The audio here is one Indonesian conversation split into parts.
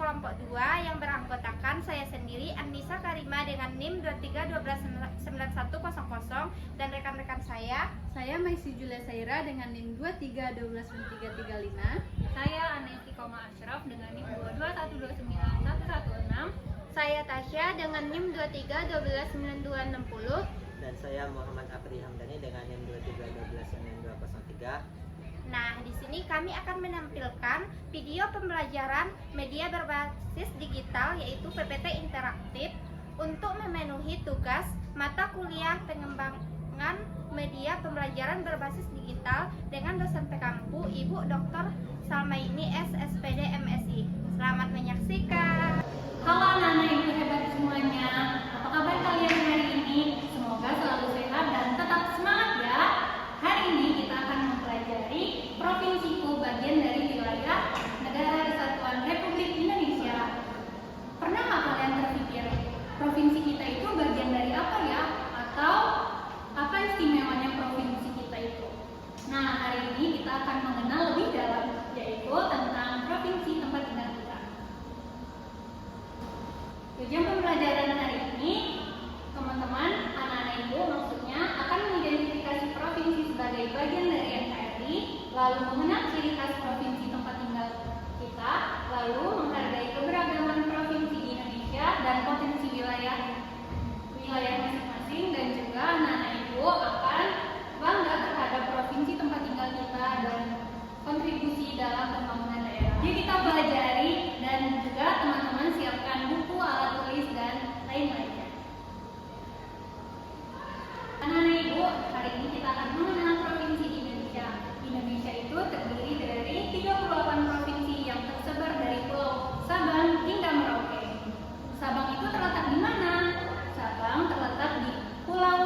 kelompok 2 yang beranggotakan saya sendiri Annisa Karima dengan NIM 23129100 dan rekan-rekan saya Maisi Julia Saira dengan NIM 23129335. Saya Anesi Koma Ashraf dengan NIM 221291116. saya Tasya dengan NIM 23129260. Dan saya Muhammad Apri Hamdani dengan NIM 23129203. Nah, di sini kami akan menampilkan video pembelajaran media berbasis digital yaitu PPT interaktif untuk memenuhi tugas mata kuliah pengembangan media pembelajaran berbasis digital dengan dosen PKMPU Ibu Dr. Salmaini S. SPD MSI. Selamat menyaksikan. Halo anak-anak ibu hebat semuanya, apa kabar kalian hari ini? Semoga selalu sehat dan tetap semangat ya. Hari ini kita akan mempelajari provinsiku bagian dari wilayah Negara Kesatuan Republik Indonesia. Pernah nggak kalian terpikir provinsi kita itu bagian dari apa ya? Atau apa istimewanya provinsi kita itu? Nah, hari ini kita akan mengenal lebih dalam, yaitu tentang provinsi tempat tinggal kita. Tujuan pembelajaran hari ini, teman-teman, anak-anak ibu maksudnya akan mengidentifikasi provinsi sebagai bagian dari NKRI, lalu mengenal ciri khas provinsi tempat tinggal kita, lalu menghargai keberagaman provinsi di Indonesia dan potensi wilayah masing-masing, dan juga anak-anak ibu akan bangga terhadap provinsi tempat tinggal kita dan kontribusi dalam pembangunan daerah. Jadi kita pelajari dan juga teman-teman siapkan buku, alat tulis, dan lain-lainnya. Anak-anak ibu, hari ini kita akan mengenal provinsi di Indonesia. Indonesia itu terdiri dari 38 provinsi yang tersebar dari Pulau Sabang hingga Merauke. Sabang itu terletak di mana? Sabang terletak di Pulau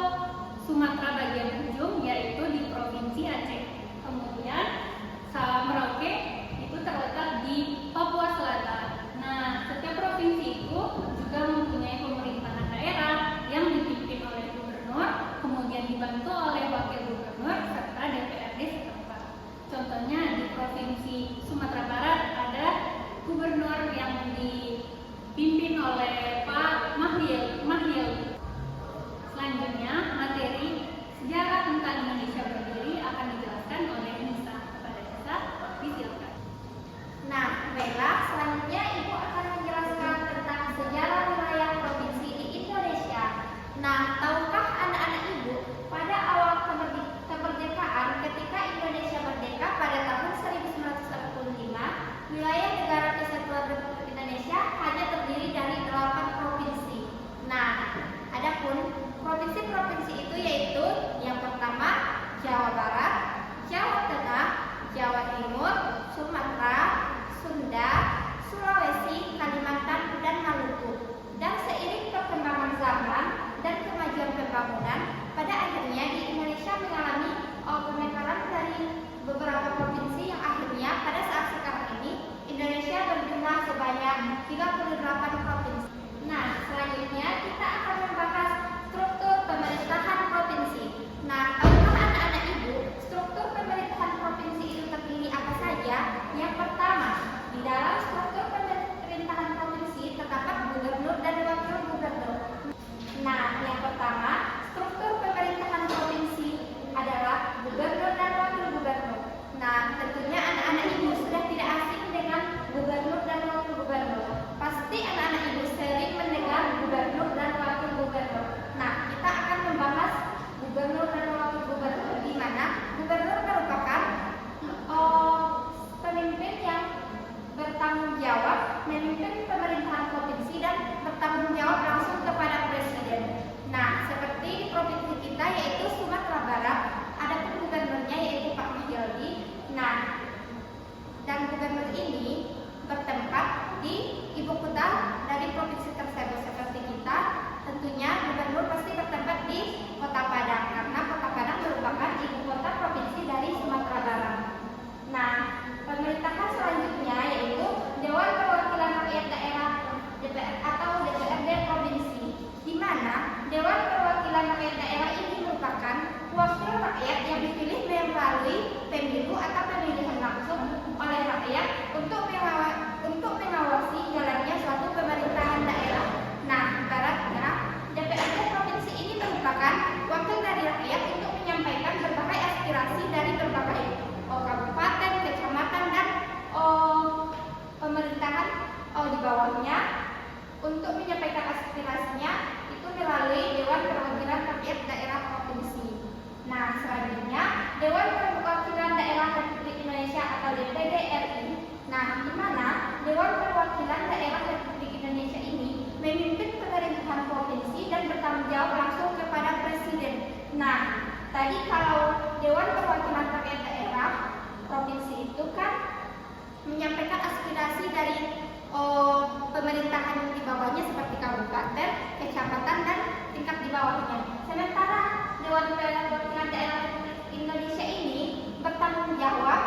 Sumatera bagian ujung, yaitu di Provinsi Aceh. Kemudian Merauke itu terletak di Papua Selatan. Nah, setiap provinsi itu juga mempunyai pemerintahan daerah yang dipimpin oleh gubernur, kemudian dibantu oleh wakil gubernur serta DPRD setempat. Contohnya di Provinsi Sumatera Barat ada gubernur yang dipimpin oleh Pak Mahyil. Selanjutnya, materi sejarah tentang Indonesia berdiri akan dijelaskan oleh Nisa. Pada Nisa, disilakan. Nah, baiklah, selanjutnya Ibu akan menjelaskan tentang sejarah wilayah provinsi di Indonesia. Nah, tahukah anak-anak Ibu, pada awal kemerdekaan ketika Indonesia merdeka pada tahun 1945, wilayah Negara Kesatuan Republik Indonesia hanya terdiri dari 8 provinsi. Nah, adapun provinsi-provinsi itu yaitu yang pertama Jawa Barat, Jawa Tengah, Jawa Timur, Sumatera, Sunda, Sulawesi, Kalimantan, dan Maluku. Dan seiring perkembangan zaman dan kemajuan pembangunan, pada akhirnya di Indonesia mengalami pemekaran dari beberapa provinsi yang akhirnya pada saat sekarang ini Indonesia berjumlah sebanyak 38 provinsi. Nah, selanjutnya kita akan membahas struktur pemerintahan provinsi. Nah, tahukah anak-anak ibu, struktur pemerintahan provinsi itu terdiri apa saja? Yang pertama, di dalam struktur pemerintahan provinsi terdapat gubernur dan wakil gubernur. Nah, yang pertama, struktur pemerintahan provinsi adalah gubernur dan wakil gubernur. Nah, tentunya anak-anak ibu sudah tidak asing dengan gubernur dan wakil gubernur. Pasti anak di bawahnya untuk menyampaikan aspirasinya itu melalui Dewan Perwakilan Rakyat Daerah Provinsi. Nah, selanjutnya Dewan Perwakilan Daerah Republik Indonesia atau DPD RI. Nah, di mana Dewan Perwakilan Daerah Republik Indonesia ini memimpin pemerintahan provinsi dan bertanggung jawab langsung kepada Presiden. Nah, tadi kalau Dewan Perwakilan Rakyat Daerah Provinsi itu kan menyampaikan aspirasi dari pemerintahan di bawahnya seperti kabupaten, kecamatan, dan tingkat di bawahnya. Sementara Dewan Perwakilan Daerah Republik Indonesia ini bertanggung jawab.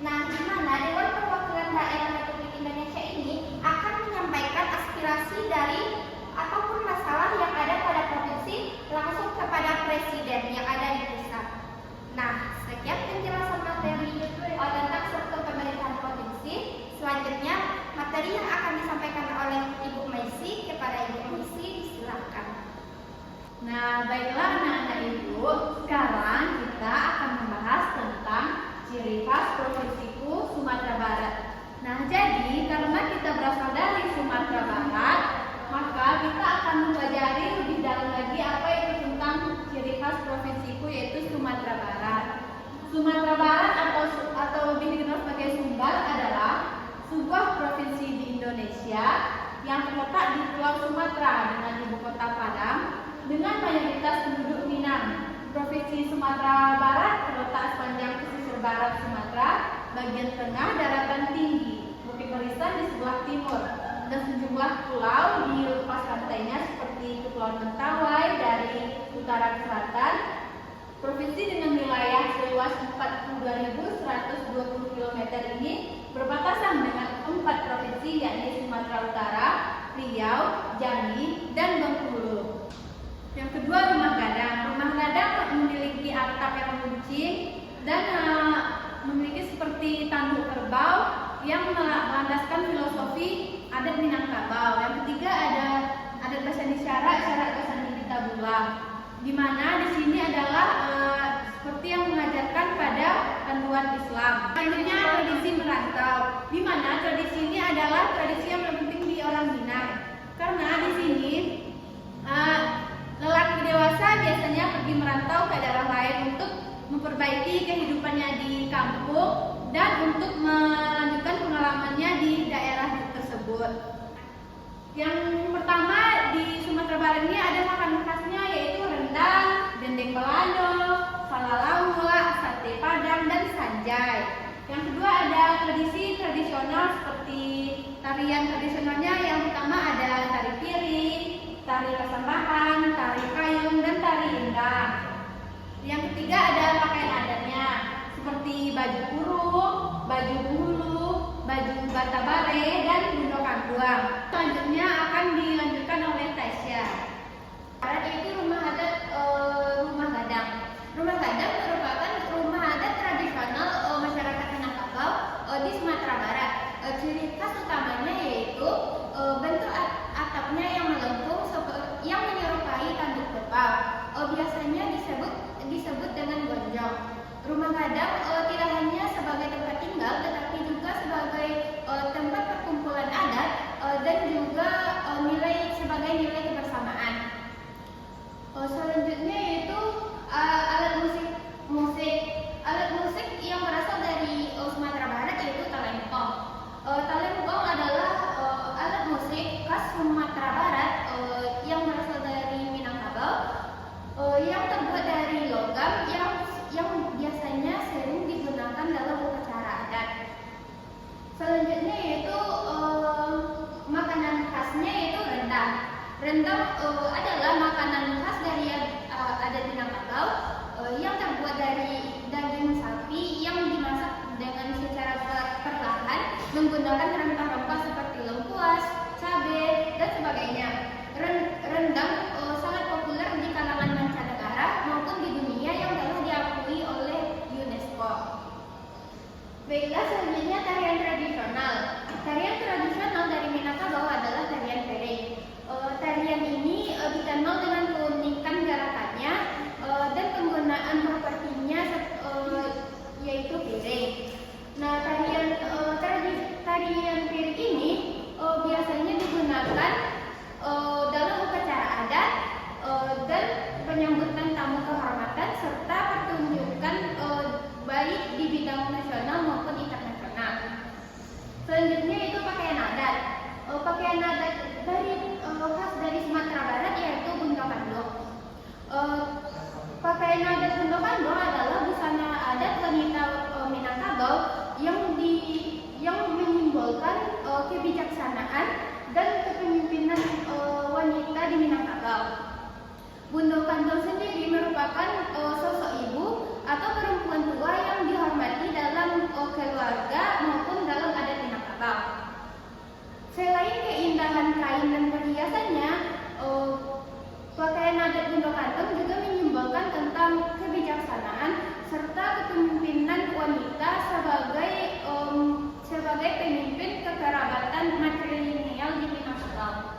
Nah, di mana Dewan Perwakilan Daerah Republik Indonesia ini akan menyampaikan aspirasi dari ataupun masalah yang ada pada provinsi langsung kepada Presiden yang ada di pusat. Nah, sekian penjelasan materi tentang struktur pemerintahan provinsi. Selanjutnya, materi yang akan disampaikan oleh Ibu Maisi. Kepada Ibu Maisi, silakan. Nah, baiklah anak-anak ibu, sekarang kita akan membahas tentang ciri khas provinsiku Sumatera Barat. Nah, jadi karena kita berasal dari Sumatera Barat, maka kita akan mempelajari lebih dalam lagi apa itu tentang ciri khas provinsiku yaitu Sumatera Barat. Sumatera Barat atau lebih dikenal sebagai Sumbar adalah sebuah provinsi di Indonesia yang terletak di Pulau Sumatera dengan ibu kota Padang dengan mayoritas penduduk Minang. Provinsi Sumatera Barat terletak sepanjang pesisir barat Sumatera, bagian tengah daratan tinggi, Bukit Barisan di sebelah timur, dan sejumlah pulau di lepas pantainya seperti Kepulauan Mentawai dari utara ke selatan. Provinsi dengan wilayah seluas 42.120 km ini berbatasan dengan 4 provinsi yakni Sumatera Utara, Riau, Jambi, dan Bengkulu. Yang kedua, rumah gadang. Rumah gadang memiliki atap yang runcing dan memiliki seperti tanduk kerbau yang melandaskan filosofi adat Minangkabau. Yang ketiga ada adat Basani Syarat Basani Tabula, di mana di sini adalah seperti yang mengajarkan pada panduan Islam. Selanjutnya tradisi merantau, di mana tradisi ini adalah tradisi yang lebih penting di orang Minang, karena di sini lelaki dewasa biasanya pergi merantau ke daerah lain untuk memperbaiki kehidupannya di kampung dan untuk melanjutkan pengalamannya di daerah tersebut. Yang pertama di Sumatera Barat ini ada makanan khasnya yaitu rendang, dendeng balado, falalaula, sate padang, dan sanjai. Yang kedua ada tradisi tradisional seperti tarian tradisionalnya. Yang pertama ada tari piring, tari kasambahan, tari kayung, dan tari indang. Yang ketiga ada pakaian adatnya seperti baju kurung, baju bulu, baju batabare, dan gundokan buang. Selanjutnya akan dilanjutkan oleh Tasya. Barat itu rumah adat rumah gadang. Rumah gadang merupakan rumah adat tradisional masyarakat Minangkabau di Sumatera Barat. Ciri khas utamanya yaitu bentuk atapnya yang melengkung yang menyerupai tanduk kerbau. Biasanya disebut dengan gonjong. Rumah gadang tidak hanya sebagai tempat tinggal, tetapi juga sebagai tempat perkumpulan adat dan juga sebagai nilai kebersamaan. Selanjutnya yaitu alat musik. Alat musik yang berasal dari Sumatera Barat yaitu talempong. Talempong adalah alat musik khas Sumatera Barat yang berasal dari Minangkabau, yang terbuat dari logam yang biasanya sering digunakan dalam upacara adat. Selanjutnya yaitu makanan khasnya yaitu rendang. Rendang adalah makanan khas dari adat Minangkabau yang terbuat dari daging sapi yang dimasak dengan secara perlahan menggunakan rempah-rempah seperti lengkuas, cabai, dan sebagainya. Rendang sangat populer di kalangan mancanegara maupun di dunia yang telah diakui oleh UNESCO. Baiklah, selanjutnya tarian tradisional. Tarian tradisional dari Minangkabau adalah tarian pereng. Tarian ini Selain keindahan kain dan perhiasannya, pakaian adat Indo-Kalteng juga menyumbangkan tentang kebijaksanaan serta kepemimpinan wanita sebagai pemimpin kekerabatan matrilineal di Minangkabau.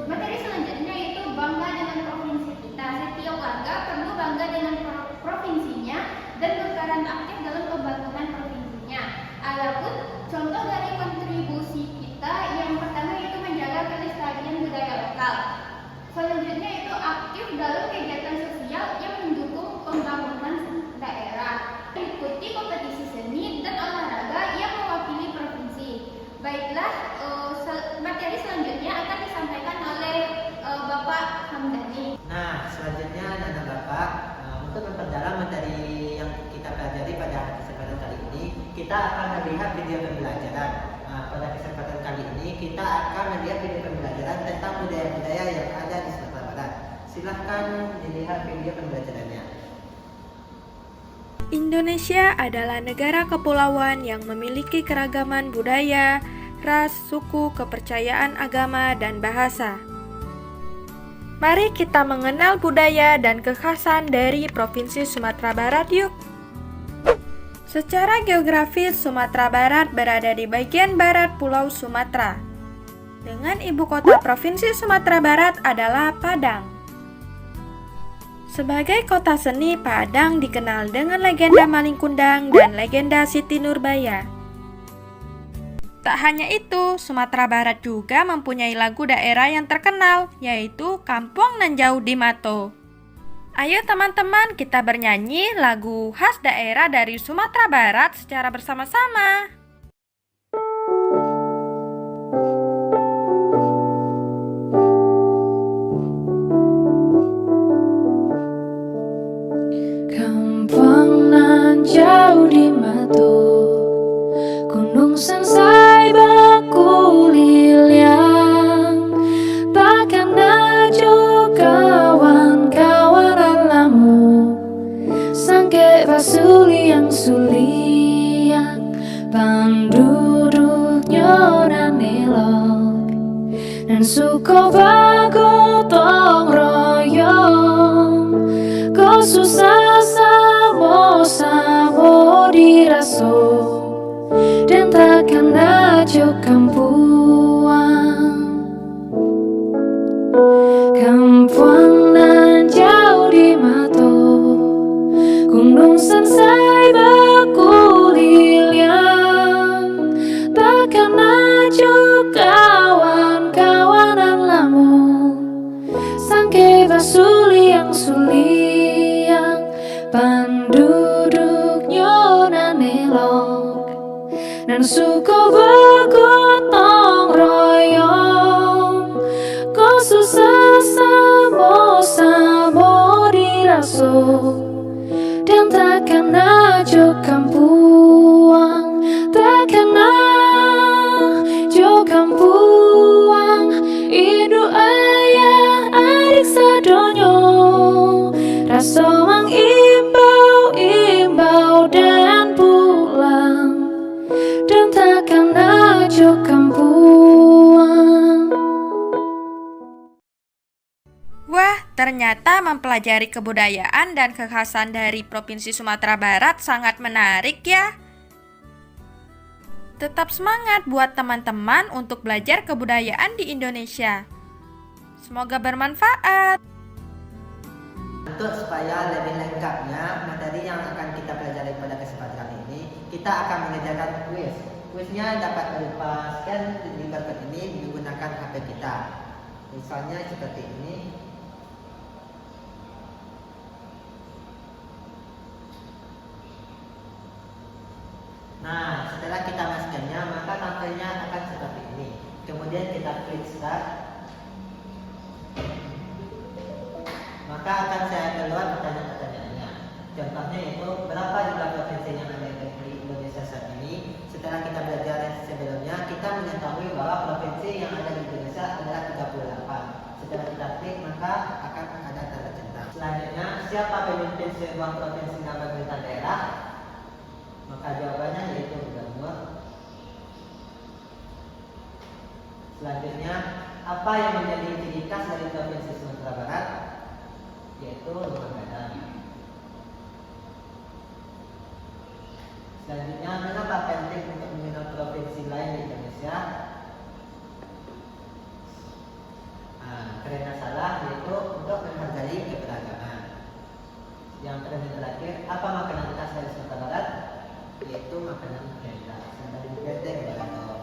Materi selanjutnya yaitu bangga dengan provinsi kita. Setiap warga perlu bangga dengan provinsinya dan berperan aktif dalam pembangunan provinsinya. Adapun contoh dari kontribusi kita yang pertama yaitu menjaga kelestarian budaya lokal. Selanjutnya itu aktif dalam kegiatan sosial yang mendukung pembangunan daerah. Ikuti kompetisi seni dan olahraga yang mewakili provinsi. Baiklah, materi selanjutnya akan disampaikan oleh Bapak Hamdani. Nah, selanjutnya Nana Bapak, untuk memperdalam materi yang kita pelajari pada kesempatan kali ini, kita akan melihat video pembelajaran. Pada kesempatan kali ini kita akan melihat video pembelajaran tentang budaya-budaya yang ada di Sumatera Barat. Silahkan dilihat video pembelajarannya. Indonesia adalah negara kepulauan yang memiliki keragaman budaya, ras, suku, kepercayaan agama, dan bahasa. Mari kita mengenal budaya dan kekhasan dari Provinsi Sumatera Barat yuk. Secara geografis, Sumatera Barat berada di bagian barat Pulau Sumatera. Dengan ibu kota Provinsi Sumatera Barat adalah Padang. Sebagai kota seni, Padang dikenal dengan legenda Maling Kundang dan legenda Siti Nurbaya. Tak hanya itu, Sumatera Barat juga mempunyai lagu daerah yang terkenal, yaitu Kampung Nan Jauh di Mato. Ayo teman-teman, kita bernyanyi lagu khas daerah dari Sumatera Barat secara bersama-sama. Kampung nan jauh di Mato, gunung sansai baku liliang, takkan najo kawan-kawan alamu, sangke basuli yang suliang, penduduk nyoran elok, dan suko bagotong royong, kau susah samo diraso, dan takkan najo kampuang. Kampung nan jauh di Mato, gunung sansai baku liliang, takkan najo kawan-kawanan lamu, sangke basuli yang suliang, penduduk nyonan elok, dan suku bagotong royong, kau susah samo diraso, dan takkan najo kampuang, takkan najo kampuang, idu ayah adik sadonyo, raso mang imbau dan pulang, dan takkan najo kampuang. Wah, ternyata mempelajari kebudayaan dan kekhasan dari Provinsi Sumatera Barat sangat menarik ya. Tetap semangat buat teman-teman untuk belajar kebudayaan di Indonesia. Semoga bermanfaat. Untuk supaya lebih lengkapnya materi yang akan kita pelajari pada kesempatan kali ini, kita akan mengerjakan kuis. Kuisnya dapat berupa scan di berkat ini menggunakan HP kita. Misalnya seperti ini. Nah, setelah kita masukkannya, maka tampilnya akan seperti ini. Kemudian kita klik start. Maka akan saya keluar pertanyaan-pertanyaannya. Contohnya itu, berapa jumlah provinsi yang ada di Indonesia saat ini? Setelah kita belajar sebelumnya, kita mengetahui bahwa provinsi yang ada di Indonesia adalah 38. Setelah kita klik, maka akan ada tanda centang. Selanjutnya, siapa pemimpin sebuah provinsi dan pemerintah daerah? Maka jawabannya yaitu gubernur. Selanjutnya, apa yang menjadi ciri khas dari Provinsi Sumatera Barat? Yaitu rumah gadang. Selanjutnya, mengapa penting untuk mengenal provinsi lain di Indonesia? Karena salah, yaitu untuk menghargai keberagaman. Yang terakhir, apa makanan khas dari Sumatera Barat? Yaitu makanan beda. Sampai di benteng.